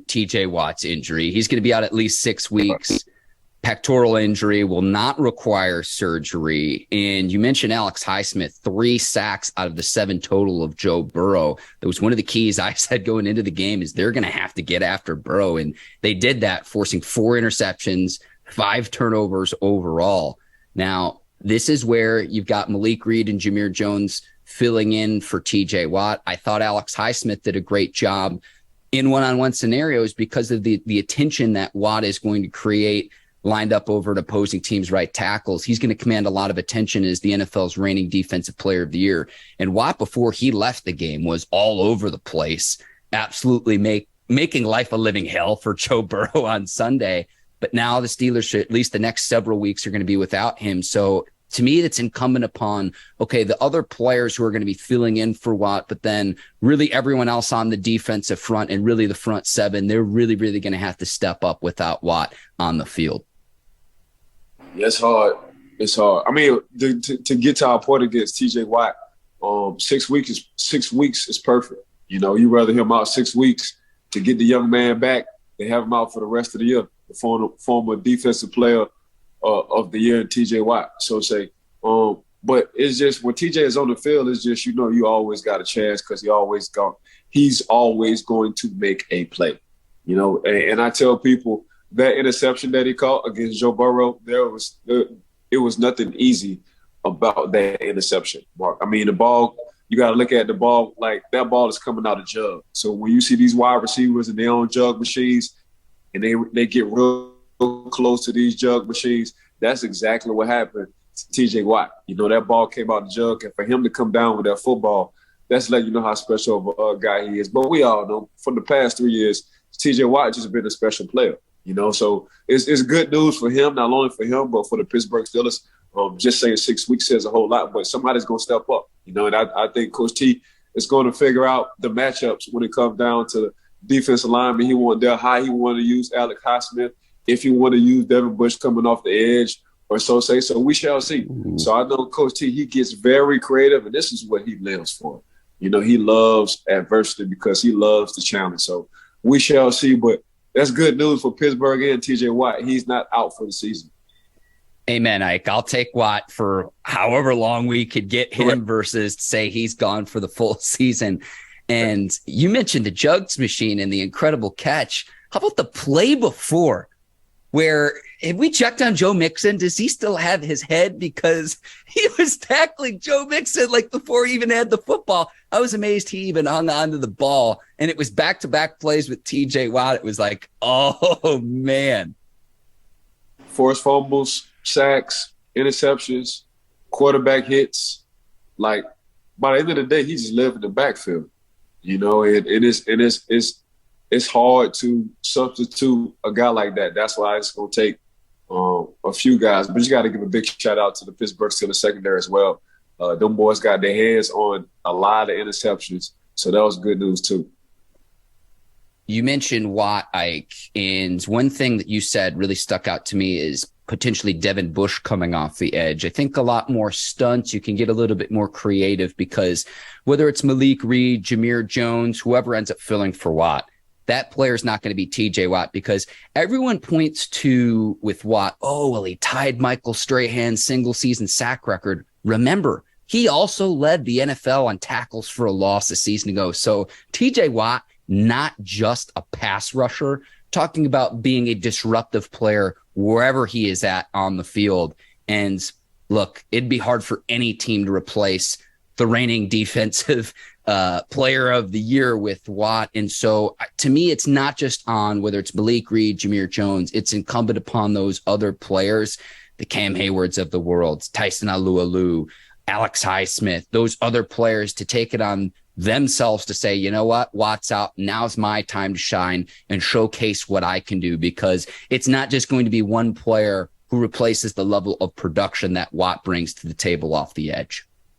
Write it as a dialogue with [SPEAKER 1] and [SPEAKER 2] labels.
[SPEAKER 1] TJ Watt's injury. He's going to be out at least 6 weeks. Pectoral injury, will not require surgery. And you mentioned Alex Highsmith, 3 sacks out of the 7 total of Joe Burrow. That was one of the keys I said going into the game is they're going to have to get after Burrow. And they did that, forcing 4 interceptions, 5 turnovers overall. Now, this is where you've got Malik Reed and Jameer Jones filling in for TJ Watt. I thought Alex Highsmith did a great job in one-on-one scenarios because of the attention that Watt is going to create lined up over at opposing teams' right tackles. He's going to command a lot of attention as the NFL's reigning defensive player of the year. And Watt, before he left the game, was all over the place, absolutely making life a living hell for Joe Burrow on Sunday. But now the Steelers, at least the next several weeks, are going to be without him. So to me, it's incumbent upon, okay, the other players who are going to be filling in for Watt, but then really everyone else on the defensive front and really the front 7, they're really, really going to have to step up without Watt on the field.
[SPEAKER 2] Yeah, it's hard. It's hard. I mean, to get to our point against TJ Watt, 6 weeks is perfect. You know, you rather him out 6 weeks to get the young man back than have him out for the rest of the year. The former defensive player of the year in TJ Watt, so say. But it's just when TJ is on the field, it's just, you know, you always got a chance because he's always going to make a play. You know, and I tell people, that interception that he caught against Joe Burrow, it was nothing easy about that interception, Mark. I mean, the ball, you got to look at the ball like that ball is coming out of jug. So when you see these wide receivers and their own jug machines and they get real close to these jug machines, that's exactly what happened to TJ Watt. You know, that ball came out the jug, and for him to come down with that football, that's letting you know how special of a guy he is. But we all know for the past 3 years, TJ Watt just been a special player. You know, so it's good news for him, not only for him, but for the Pittsburgh Steelers. Just saying 6 weeks says a whole lot, but somebody's going to step up. You know, and I think Coach T is going to figure out the matchups when it comes down to defensive lineman. He want he wanted to use Alex Highsmith. If you want to use Devin Bush coming off the edge or so say. So we shall see. Mm-hmm. So I know Coach T, he gets very creative, and this is what he lives for. You know, he loves adversity because he loves the challenge. So we shall see, but that's good news for Pittsburgh and TJ Watt. He's not out for the season.
[SPEAKER 1] Amen, Ike. I'll take Watt for however long we could get him versus say he's gone for the full season. And you mentioned the jugs machine and the incredible catch. How about the play before where have we checked on Joe Mixon? Does he still have his head? Because he was tackling Joe Mixon like before he even had the football. I was amazed he even hung on to the ball. And it was back-to-back plays with TJ Watt. It was like, oh, man.
[SPEAKER 2] Forced fumbles, sacks, interceptions, quarterback hits. Like, by the end of the day, he just lived in the backfield. You know, it's hard to substitute a guy like that. That's why it's going to take a few guys. But you got to give a big shout-out to the Pittsburgh Steelers secondary as well. Them boys got their hands on a lot of interceptions, so that was good news too.
[SPEAKER 1] You mentioned Watt, Ike, and one thing that you said really stuck out to me is potentially Devin Bush coming off the edge. I think a lot more stunts. You can get a little bit more creative because whether it's Malik Reed, Jameer Jones, whoever ends up filling for Watt, that player is not going to be TJ Watt because everyone points to with Watt, oh, well, he tied Michael Strahan's single season sack record. Remember, he also led the NFL on tackles for a loss a season ago. So TJ Watt, not just a pass rusher, talking about being a disruptive player wherever he is at on the field. And look, it'd be hard for any team to replace the reigning defensive player of the year with Watt. And so to me, it's not just on whether it's Malik Reed, Jameer Jones, it's incumbent upon those other players, the Cam Haywards of the world, Tyson Alualu, Alex Highsmith, those other players to take it on themselves to say, you know what, Watt's out. Now's my time to shine and showcase what I can do, because it's not just going to be one player who replaces the level of production that Watt brings to the table off the edge.